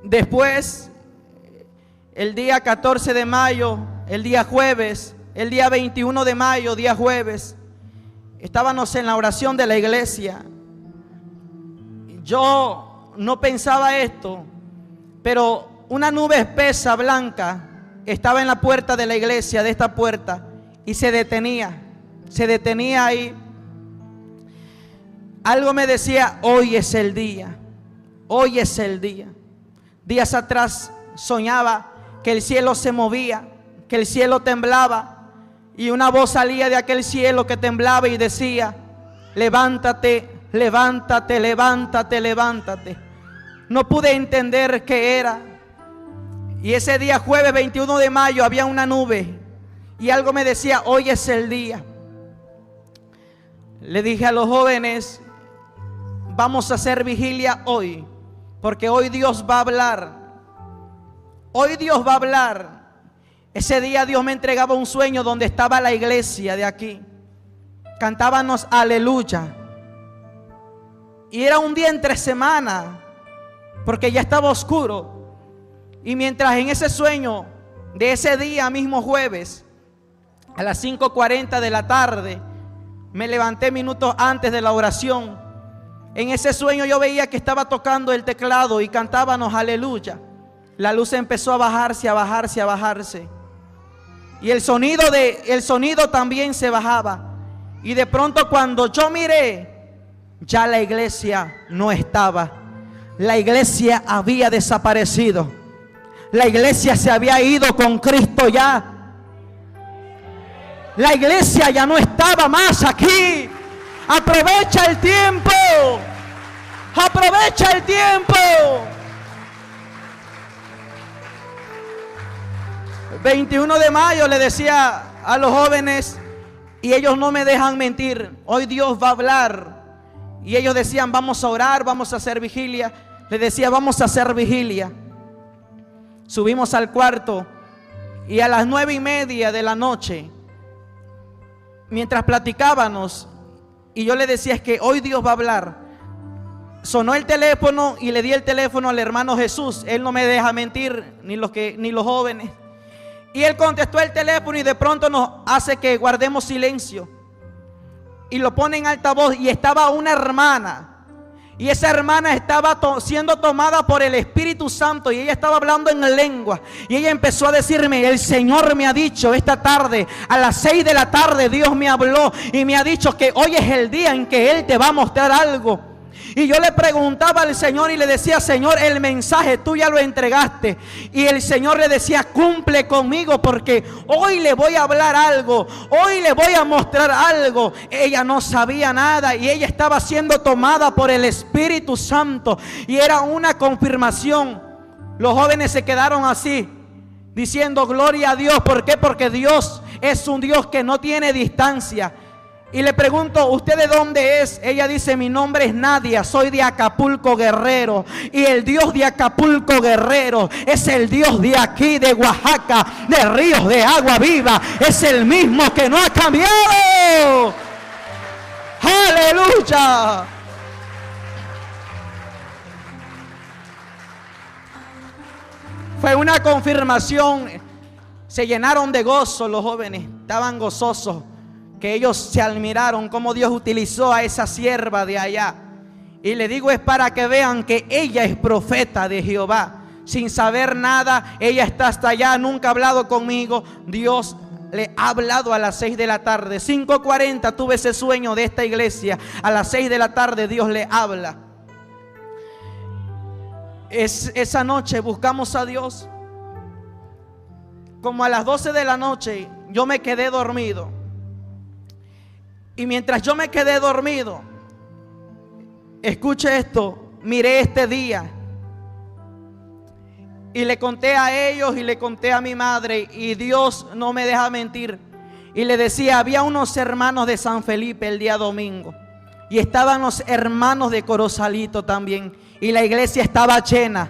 [SPEAKER 1] Después, el día 14 de mayo, el día jueves, el día 21 de mayo, día jueves, estábamos en la oración de la iglesia. Yo no pensaba esto, pero una nube espesa, blanca, estaba en la puerta de la iglesia, de esta puerta, y se detenía ahí. Algo me decía, hoy es el día, hoy es el día. Días atrás soñaba que el cielo se movía, que el cielo temblaba, y una voz salía de aquel cielo que temblaba y decía, levántate, levántate, levántate, levántate. No pude entender qué era. Y ese día jueves 21 de mayo había una nube y algo me decía, hoy es el día. Le dije a los jóvenes, vamos a hacer vigilia hoy, porque hoy Dios va a hablar. Hoy Dios va a hablar. Ese día Dios me entregaba un sueño donde estaba la iglesia de aquí. Cantábamos aleluya. Y era un día entre semana, porque ya estaba oscuro. Y mientras en ese sueño de ese día mismo jueves, a las 5:40 de la tarde, me levanté minutos antes de la oración. En ese sueño yo veía que estaba tocando el teclado y cantábamos aleluya. La luz empezó a bajarse, a bajarse, a bajarse. Y el sonido también se bajaba. Y de pronto cuando yo miré, ya la iglesia no estaba. La iglesia había desaparecido. La iglesia se había ido con Cristo ya. La iglesia ya no estaba más aquí. Aprovecha el tiempo. Aprovecha el tiempo. 21 de mayo le decía a los jóvenes, y ellos no me dejan mentir, hoy Dios va a hablar. Y ellos decían, vamos a orar, vamos a hacer vigilia. Les decía, vamos a hacer vigilia. Subimos al cuarto y a las 9:30 de la noche, mientras platicábamos, y yo le decía, es que hoy Dios va a hablar. Sonó el teléfono y le di el teléfono al hermano Jesús. Él no me deja mentir, ni los jóvenes. Y él contestó el teléfono y de pronto nos hace que guardemos silencio. Y lo pone en altavoz y estaba una hermana. Y esa hermana estaba siendo tomada por el Espíritu Santo y ella estaba hablando en lengua. Y ella empezó a decirme, el Señor me ha dicho esta tarde, a las 6 de la tarde, Dios me habló y me ha dicho que hoy es el día en que Él te va a mostrar algo. Y yo le preguntaba al Señor y le decía, Señor, el mensaje tú ya lo entregaste. Y el Señor le decía, cumple conmigo porque hoy le voy a hablar algo, hoy le voy a mostrar algo. Ella no sabía nada y ella estaba siendo tomada por el Espíritu Santo y era una confirmación. Los jóvenes se quedaron así, diciendo gloria a Dios. ¿Por qué? Porque Dios es un Dios que no tiene distancia. Y le pregunto, ¿usted de dónde es? Ella dice, mi nombre es Nadia, soy de Acapulco, Guerrero. Y el Dios de Acapulco, Guerrero, es el Dios de aquí, de Oaxaca, de ríos de agua viva. Es el mismo que no ha cambiado. ¡Aleluya! Fue una confirmación. Se llenaron de gozo los jóvenes, estaban gozosos. Que ellos se admiraron cómo Dios utilizó a esa sierva de allá. Y le digo, es para que vean que ella es profeta de Jehová. Sin saber nada, ella está hasta allá, nunca ha hablado conmigo. Dios le ha hablado a las 6 de la tarde. 5:40 tuve ese sueño de esta iglesia. A las 6 de la tarde Dios le habla. Esa noche buscamos a Dios. Como a las 12 de la noche yo me quedé dormido. Y mientras yo me quedé dormido, escuche esto, miré este día. Y le conté a ellos y le conté a mi madre, y Dios no me deja mentir. Y le decía, había unos hermanos de San Felipe el día domingo. Y estaban los hermanos de Corozalito también. Y la iglesia estaba llena.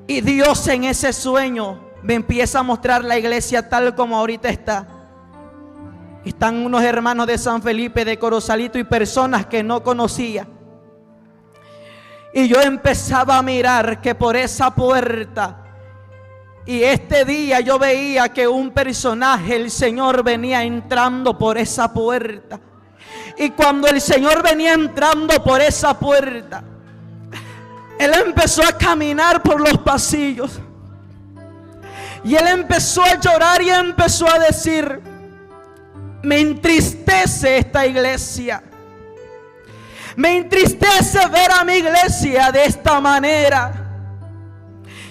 [SPEAKER 1] Y Dios en ese sueño me empieza a mostrar la iglesia tal como ahorita está. Están unos hermanos de San Felipe, de Corozalito, y personas que no conocía. Y yo empezaba a mirar que por esa puerta, y este día yo veía que un personaje, el Señor, venía entrando por esa puerta. Y cuando el Señor venía entrando por esa puerta, Él empezó a caminar por los pasillos. Y Él empezó a llorar y empezó a decir, me entristece esta iglesia. Me entristece ver a mi iglesia de esta manera.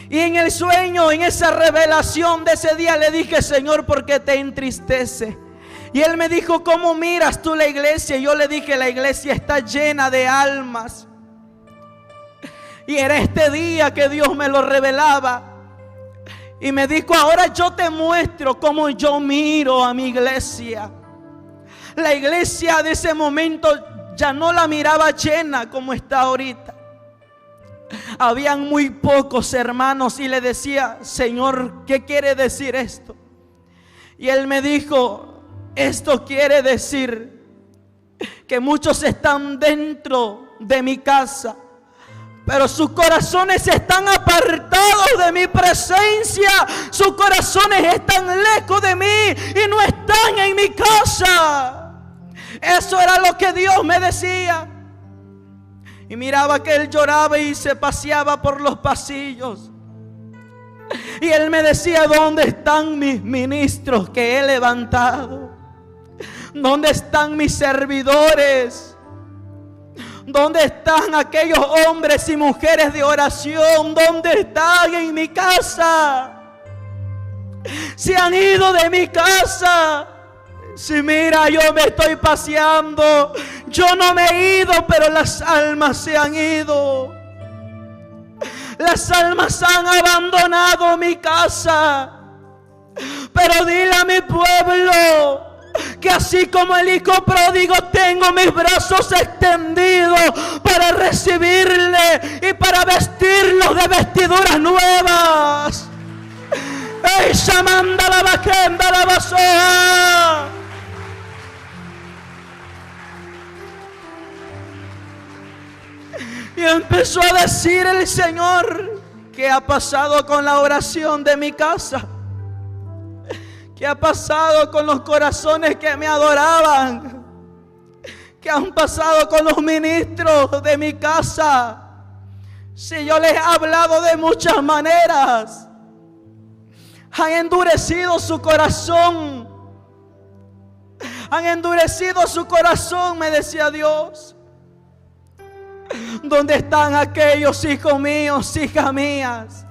[SPEAKER 1] Y en el sueño, en esa revelación de ese día, le dije, Señor, ¿por qué te entristece? Y Él me dijo, ¿cómo miras tú la iglesia? Y yo le dije, la iglesia está llena de almas. Y era este día que Dios me lo revelaba. Y me dijo, ahora yo te muestro cómo yo miro a mi iglesia. La iglesia de ese momento ya no la miraba llena como está ahorita. Habían muy pocos hermanos y le decía, Señor, ¿qué quiere decir esto? Y Él me dijo, esto quiere decir que muchos están dentro de mi casa, pero sus corazones están apartados de mi presencia. Sus corazones están lejos de mí y no están en mi casa. Eso era lo que Dios me decía. Y miraba que Él lloraba y se paseaba por los pasillos. Y Él me decía, ¿dónde están mis ministros que he levantado? ¿Dónde están mis servidores? ¿Dónde están aquellos hombres y mujeres de oración? ¿Dónde están en mi casa? Se han ido de mi casa. Si mira, yo me estoy paseando, yo no me he ido, pero las almas se han ido. Las almas han abandonado mi casa. Pero dile a mi pueblo que así como el hijo pródigo, tengo mis brazos extendidos para recibirle y para vestirlos de vestiduras nuevas. ¡Ey, Shamanda la Bajenda la Basoa! Y empezó a decir el Señor, ¿qué ha pasado con la oración de mi casa? ¿Qué ha pasado con los corazones que me adoraban? ¿Qué han pasado con los ministros de mi casa? Si yo les he hablado de muchas maneras, han endurecido su corazón. Han endurecido su corazón, me decía Dios. ¿Dónde están aquellos hijos míos, hijas mías?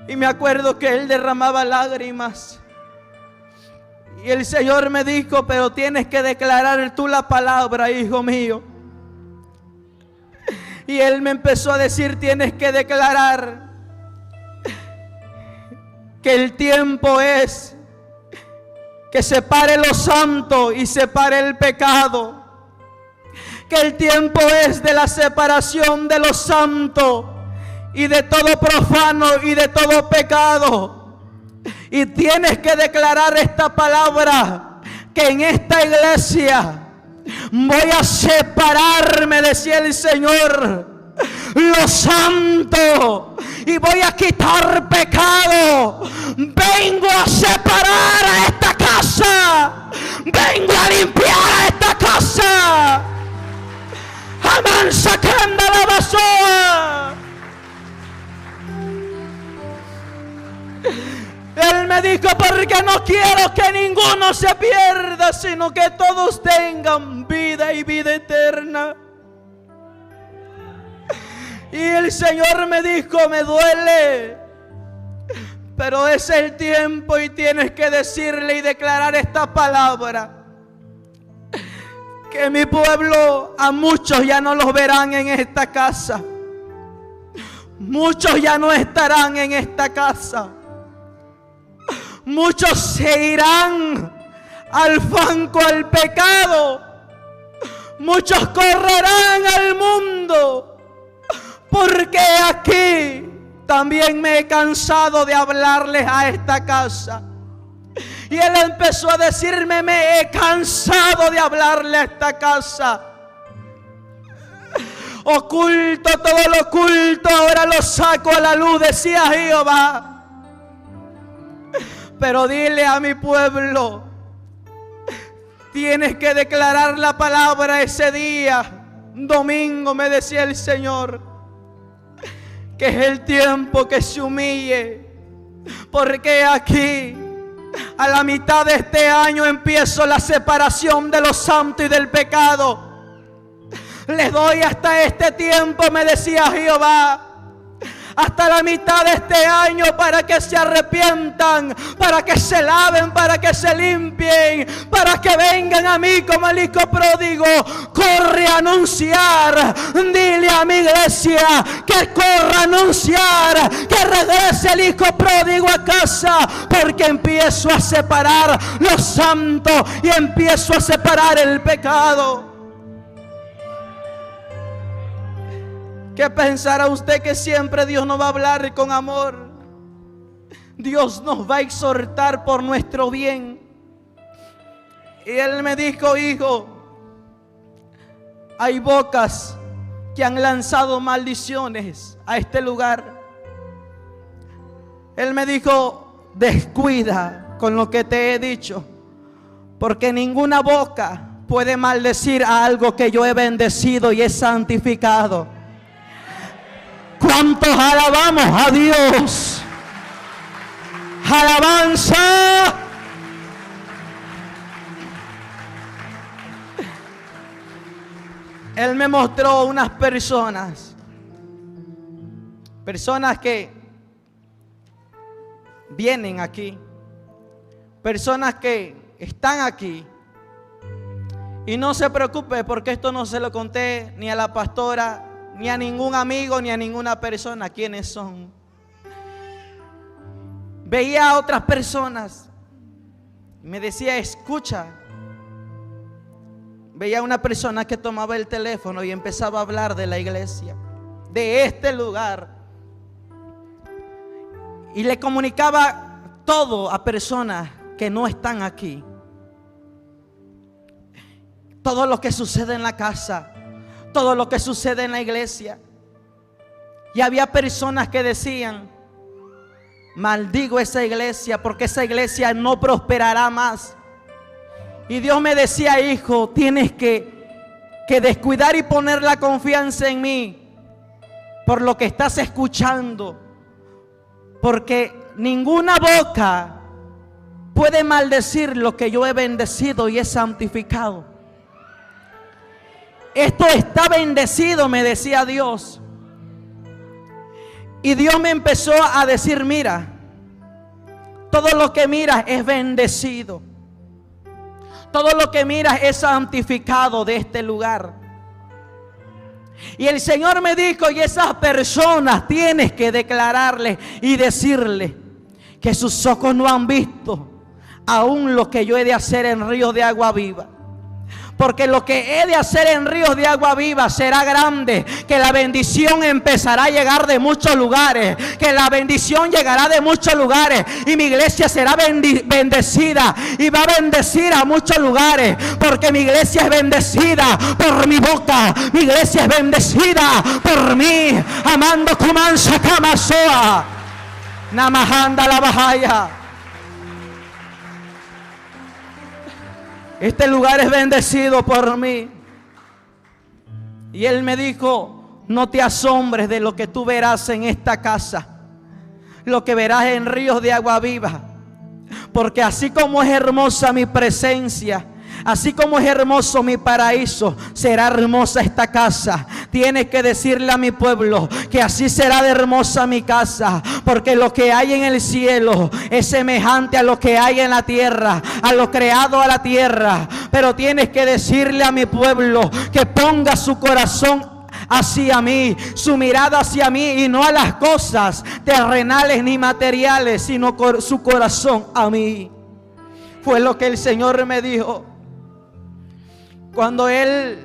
[SPEAKER 1] Y me acuerdo que Él derramaba lágrimas. Y el Señor me dijo, pero tienes que declarar tú la palabra, hijo mío. Y Él me empezó a decir, tienes que declarar que el tiempo es que separe lo santo y separe el pecado. Que el tiempo es de la separación de lo santo y de todo profano y de todo pecado. Y tienes que declarar esta palabra, que en esta iglesia voy a separarme, decía el Señor, lo santo, y voy a quitar pecado. Vengo a separar a esta casa, vengo a limpiar a esta casa. Amán, sacando la basura. Él me dijo, porque no quiero que ninguno se pierda, sino que todos tengan vida y vida eterna. Y el Señor me dijo, me duele, pero es el tiempo y tienes que decirle y declarar esta palabra. Que mi pueblo, a muchos ya no los verán en esta casa. Muchos ya no estarán en esta casa. Muchos se irán al fango, al pecado. Muchos correrán al mundo. Porque aquí también me he cansado de hablarles a esta casa. Y Él empezó a decirme, me he cansado de hablarle a esta casa. Oculto, todo lo oculto, ahora lo saco a la luz, decía Jehová. Pero dile a mi pueblo, tienes que declarar la palabra ese día, domingo, me decía el Señor, que es el tiempo que se humille, porque aquí a la mitad de este año empiezo la separación de lo santo y del pecado. Les doy hasta este tiempo, me decía Jehová, hasta la mitad de este año, para que se arrepientan, para que se laven, para que se limpien, para que vengan a mí como el hijo pródigo. Corre a anunciar, dile a mi iglesia que corra a anunciar que regrese el hijo pródigo a casa, porque empiezo a separar lo santo y empiezo a separar el pecado. ¿Qué pensará usted que siempre Dios nos va a hablar con amor? Dios nos va a exhortar por nuestro bien. Y Él me dijo, hijo, hay bocas que han lanzado maldiciones a este lugar. Él me dijo, descuida con lo que te he dicho, porque ninguna boca puede maldecir a algo que yo he bendecido y he santificado. ¿Cuántos alabamos a Dios? Alabanza. Él me mostró unas personas que vienen aquí, personas que están aquí. Y no se preocupe, porque esto no se lo conté ni a la pastora, ni a ningún amigo, ni a ninguna persona. ¿Quiénes son? Veía a otras personas, me decía, escucha. Veía a una persona que tomaba el teléfono y empezaba a hablar de la iglesia, de este lugar, y le comunicaba todo a personas que no están aquí. Todo lo que sucede en la casa, todo lo que sucede en la iglesia. Y había personas que decían, maldigo esa iglesia, porque esa iglesia no prosperará más. Y Dios me decía, hijo, tienes que descuidar y poner la confianza en mí, por lo que estás escuchando, porque ninguna boca puede maldecir lo que yo he bendecido y he santificado. Esto está bendecido, me decía Dios. Y Dios me empezó a decir, mira, todo lo que miras es bendecido. Todo lo que miras es santificado de este lugar. Y el Señor me dijo, y esas personas tienes que declararles y decirles que sus ojos no han visto aún lo que yo he de hacer en Ríos de Agua Viva. Porque lo que he de hacer en Ríos de Agua Viva será grande, que la bendición empezará a llegar de muchos lugares, que la bendición llegará de muchos lugares, y mi iglesia será bendecida y va a bendecir a muchos lugares, porque mi iglesia es bendecida por mi boca, mi iglesia es bendecida por mí. Amando Kumansa Kamasoa Namahanda la Bahaya. Este lugar es bendecido por mí. Y Él me dijo, no te asombres de lo que tú verás en esta casa, lo que verás en Ríos de Agua Viva. Porque así como es hermosa mi presencia, así como es hermoso mi paraíso, será hermosa esta casa. Tienes que decirle a mi pueblo que así será de hermosa mi casa, porque lo que hay en el cielo es semejante a lo que hay en la tierra, a lo creado a la tierra. Pero tienes que decirle a mi pueblo que ponga su corazón hacia mí, su mirada hacia mí, y no a las cosas terrenales ni materiales, sino su corazón a mí. Fue lo que el Señor me dijo cuando Él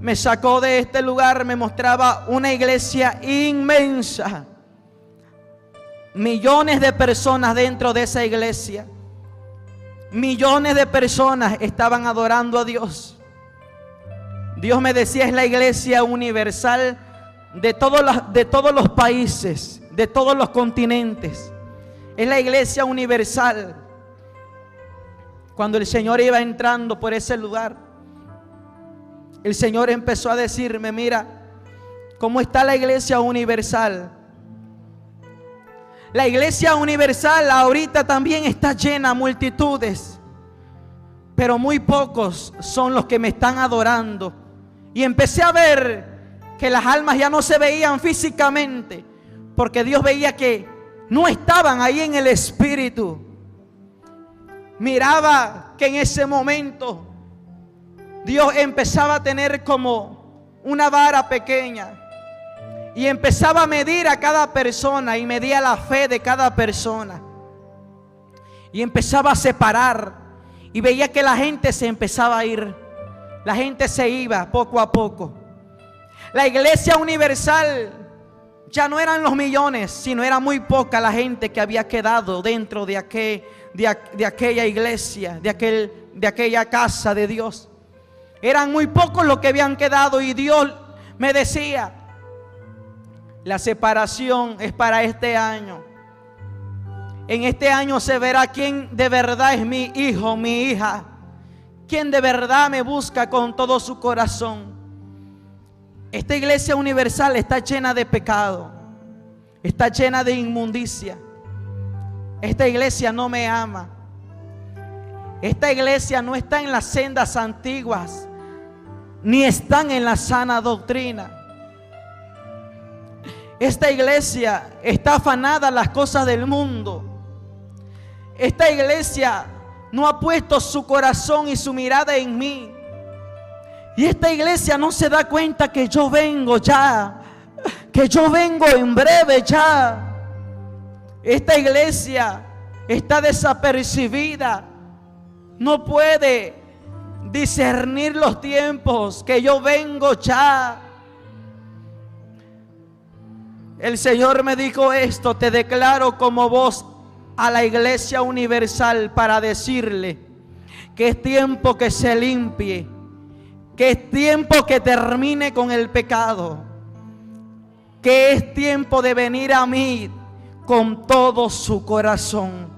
[SPEAKER 1] me sacó de este lugar. Me mostraba una iglesia inmensa, millones de personas dentro de esa iglesia, millones de personas estaban adorando a Dios. Dios me decía: es la iglesia universal de todos los países, de todos los continentes. Es la iglesia universal. Cuando el Señor iba entrando por ese lugar, el Señor empezó a decirme: mira cómo está la iglesia universal. La iglesia universal ahorita también está llena, multitudes, pero muy pocos son los que me están adorando. Y empecé a ver que las almas ya no se veían físicamente, porque Dios veía que no estaban ahí en el espíritu. Miraba que en ese momento Dios empezaba a tener como una vara pequeña y empezaba a medir a cada persona, y medía la fe de cada persona, y empezaba a separar, y veía que la gente se empezaba a ir. La gente se iba poco a poco. La iglesia universal ya no eran los millones, sino era muy poca la gente que había quedado dentro de aquella iglesia, de aquella casa de Dios. Eran muy pocos los que habían quedado, y Dios me decía: la separación es para este año. En este año se verá quién de verdad es mi hijo, mi hija, quién de verdad me busca con todo su corazón. Esta iglesia universal está llena de pecado, está llena de inmundicia. Esta iglesia no me ama. Esta iglesia no está en las sendas antiguas, ni están en la sana doctrina. Esta iglesia está afanada a las cosas del mundo. Esta iglesia no ha puesto su corazón y su mirada en mí. Y esta iglesia no se da cuenta que yo vengo ya, que yo vengo en breve ya. Esta iglesia está desapercibida. No puede discernir los tiempos, que yo vengo ya. El Señor me dijo esto: te declaro como voz a la iglesia universal para decirle que es tiempo que se limpie, que es tiempo que termine con el pecado, que es tiempo de venir a mí con todo su corazón,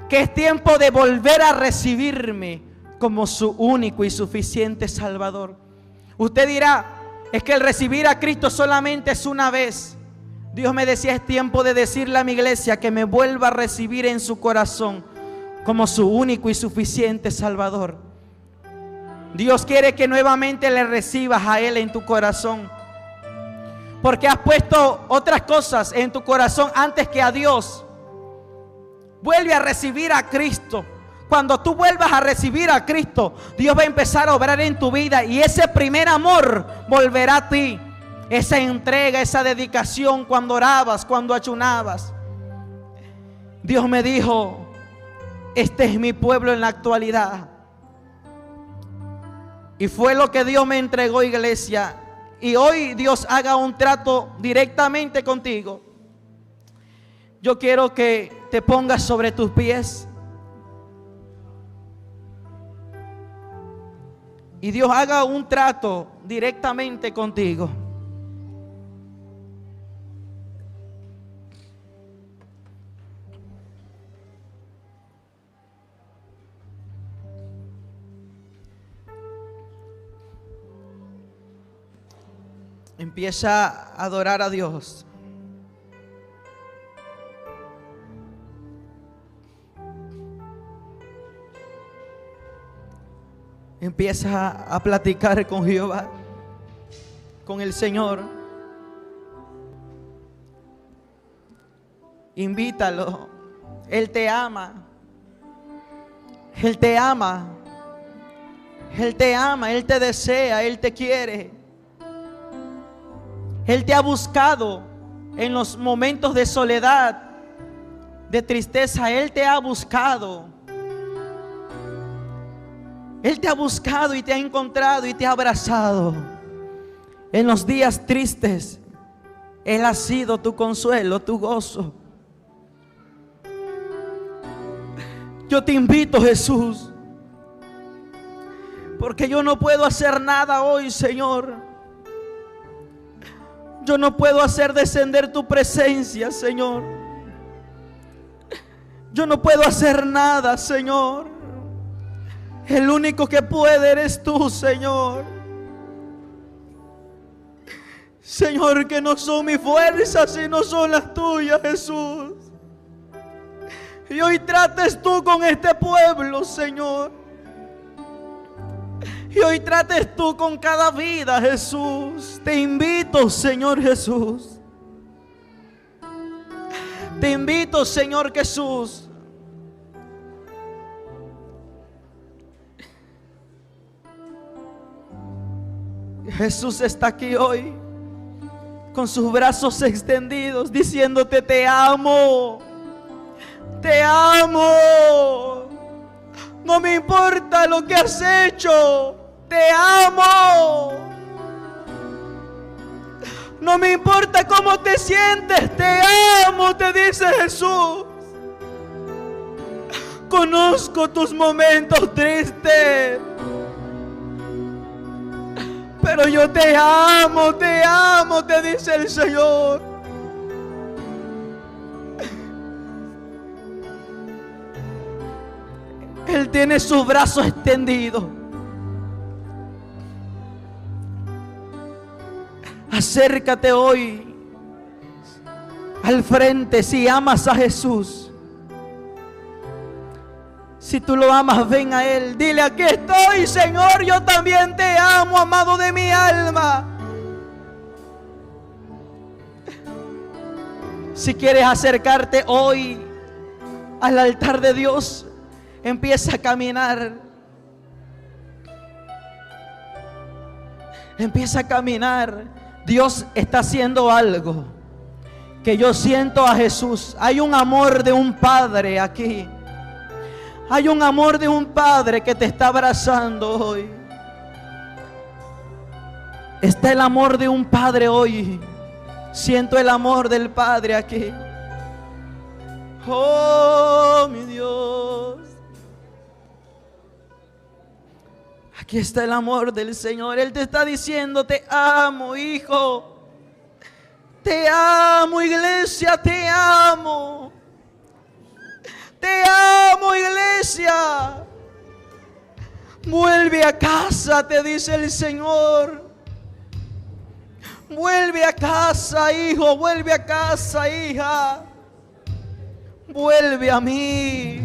[SPEAKER 1] que es tiempo de volver a recibirme como su único y suficiente Salvador. Usted dirá: es que el recibir a Cristo solamente es una vez. Dios me decía: es tiempo de decirle a mi iglesia que me vuelva a recibir en su corazón como su único y suficiente Salvador. Dios quiere que nuevamente le recibas a Él en tu corazón, porque has puesto otras cosas en tu corazón antes que a Dios. Vuelve a recibir a Cristo. Cuando tú vuelvas a recibir a Cristo, Dios va a empezar a obrar en tu vida, y ese primer amor volverá a ti. Esa entrega, esa dedicación cuando orabas, cuando ayunabas. Dios me dijo: este es mi pueblo en la actualidad. Y fue lo que Dios me entregó, iglesia. Y hoy Dios haga un trato directamente contigo. Yo quiero que te pongas sobre tus pies y Dios haga un trato directamente contigo. Empieza a adorar a Dios. Empieza a platicar con Jehová, con el Señor. Invítalo. Él te ama. Él te ama. Él te ama, Él te desea, Él te quiere. Él te ha buscado en los momentos de soledad, de tristeza. Él te ha buscado. Él te ha buscado y te ha encontrado y te ha abrazado. En los días tristes, Él ha sido tu consuelo, tu gozo. Yo te invito, Jesús, porque yo no puedo hacer nada hoy, Señor. Yo no puedo hacer descender tu presencia, Señor. Yo no puedo hacer nada, Señor. El único que puede eres tú, Señor. Señor, que no son mis fuerzas, sino son las tuyas, Jesús. Y hoy trates tú con este pueblo, Señor. Y hoy trates tú con cada vida, Jesús. Te invito, Señor Jesús. Te invito, Señor Jesús. Jesús está aquí hoy con sus brazos extendidos, diciéndote: te amo. Te amo. No me importa lo que has hecho. Te amo. No me importa cómo te sientes. Te amo, te dice Jesús. Conozco tus momentos tristes, pero yo te amo, te dice el Señor. Él tiene sus brazos extendidos. Acércate hoy al frente si amas a Jesús. Si tú lo amas, ven a Él. Dile: aquí estoy, Señor, yo también te amo, amado de mi alma. Si quieres acercarte hoy al altar de Dios, empieza a caminar. Empieza a caminar. Dios está haciendo algo que yo siento a Jesús. Hay un amor de un padre aquí. Hay un amor de un padre que te está abrazando hoy. Está el amor de un padre hoy. Siento el amor del Padre aquí. Oh, mi Dios. Aquí está el amor del Señor. Él te está diciendo: te amo, hijo. Te amo, iglesia, te amo. Te amo, iglesia. Vuelve a casa, te dice el Señor. Vuelve a casa, hijo. Vuelve a casa, hija. Vuelve a mí.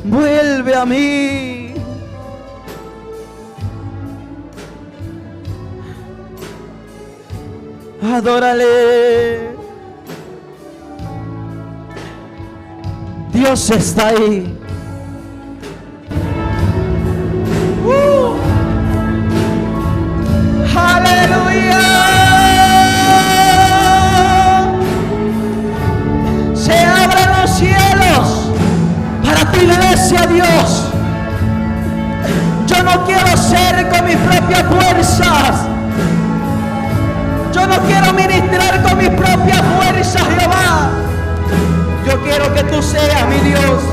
[SPEAKER 1] Vuelve a mí. Adórale. Dios está ahí. Aleluya. Se abran los cielos para tu iglesia, Dios. Yo no quiero ser con mis propias fuerzas. Yo no quiero ministrar con mis propias fuerzas, Jehová. Yo quiero que tú seas mi Dios.